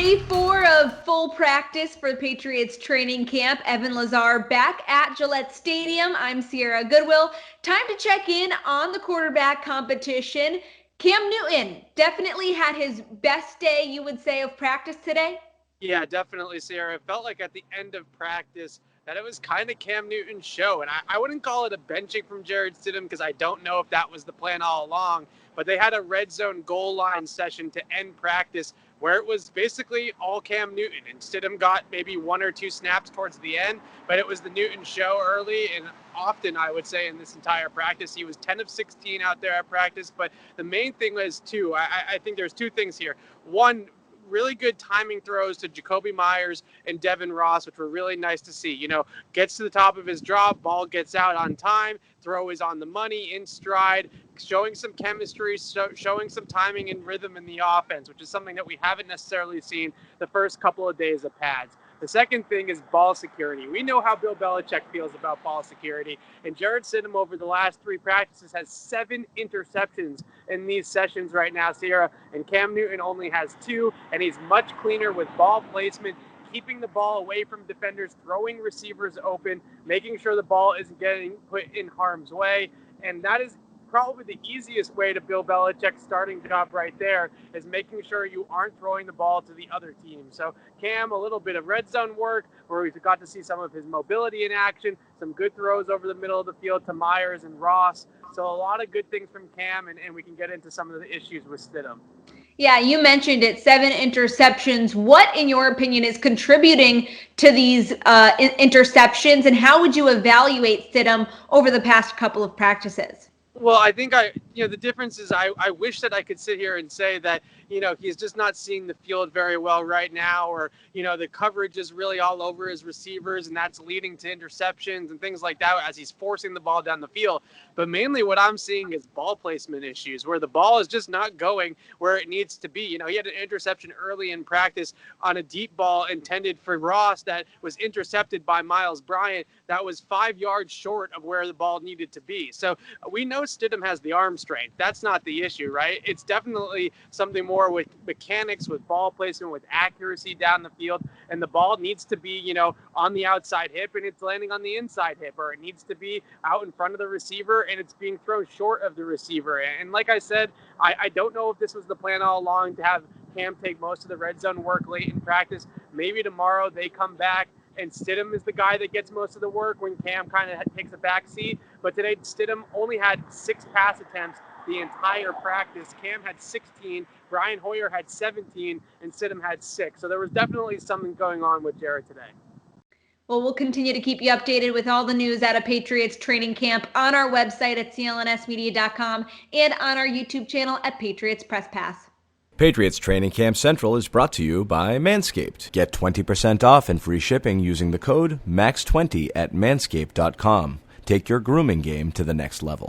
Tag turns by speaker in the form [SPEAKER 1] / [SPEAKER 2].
[SPEAKER 1] Day 4 of full practice for the Patriots training camp. Evan Lazar back at Gillette Stadium. I'm Sierra Goodwill. Time to check in on the quarterback competition. Cam Newton definitely had his best day, you would say, of practice today?
[SPEAKER 2] Yeah, definitely, Sarah. It felt like at the end of practice that it was kind of Cam Newton's show. And I wouldn't call it a benching from Jarrett Stidham because I don't know if that was the plan all along. But they had a red zone goal line session to end practice where it was basically all Cam Newton. And Stidham got maybe one or two snaps towards the end, but it was the Newton show early. And often, I would say, in this entire practice, he was 10 of 16 out there at practice. But the main thing was, too, I think there's two things here. One, really good timing throws to Jacoby Myers and Devin Ross, which were really nice to see. You know, gets to the top of his drop, ball gets out on time, throw is on the money, in stride, showing some chemistry, showing some timing and rhythm in the offense, which is something that we haven't necessarily seen the first couple of days of pads. The second thing is ball security. We know how Bill Belichick feels about ball security, and Jarrett Stidham over the last 3 practices has 7 interceptions in these sessions right now, Sierra, and Cam Newton only has 2, and he's much cleaner with ball placement, keeping the ball away from defenders, throwing receivers open, making sure the ball isn't getting put in harm's way, and that is probably the easiest way to Bill Belichick's starting job right there is making sure you aren't throwing the ball to the other team. So Cam, a little bit of red zone work where we got to see some of his mobility in action, some good throws over the middle of the field to Myers and Ross. So a lot of good things from Cam, and we can get into some of the issues with Stidham.
[SPEAKER 1] Yeah, you mentioned it, 7 interceptions. What, in your opinion, is contributing to these interceptions, and how would you evaluate Stidham over the past couple of practices?
[SPEAKER 2] Well, I think the difference is I wish that I could sit here and say that, he's just not seeing the field very well right now, or, the coverage is really all over his receivers and that's leading to interceptions and things like that as he's forcing the ball down the field. But mainly what I'm seeing is ball placement issues where the ball is just not going where it needs to be. He had an interception early in practice on a deep ball intended for Ross that was intercepted by Miles Bryant that was 5 yards short of where the ball needed to be. So we know Stidham has the arm strength. That's not the issue, right? It's definitely something more with mechanics, with ball placement, with accuracy down the field. And the ball needs to be, on the outside hip and it's landing on the inside hip, or it needs to be out in front of the receiver and it's being thrown short of the receiver. And like I said, I don't know if this was the plan all along to have Cam take most of the red zone work late in practice. Maybe tomorrow they come back and Stidham is the guy that gets most of the work when Cam kind of takes a back seat. But today, Stidham only had 6 pass attempts the entire practice. Cam had 16, Brian Hoyer had 17, and Stidham had 6. So there was definitely something going on with Jarrett today.
[SPEAKER 1] Well, we'll continue to keep you updated with all the news out of Patriots training camp on our website at clnsmedia.com and on our YouTube channel at Patriots Press Pass.
[SPEAKER 3] Patriots Training Camp Central is brought to you by Manscaped. Get 20% off and free shipping using the code MAX20 at manscaped.com. Take your grooming game to the next level.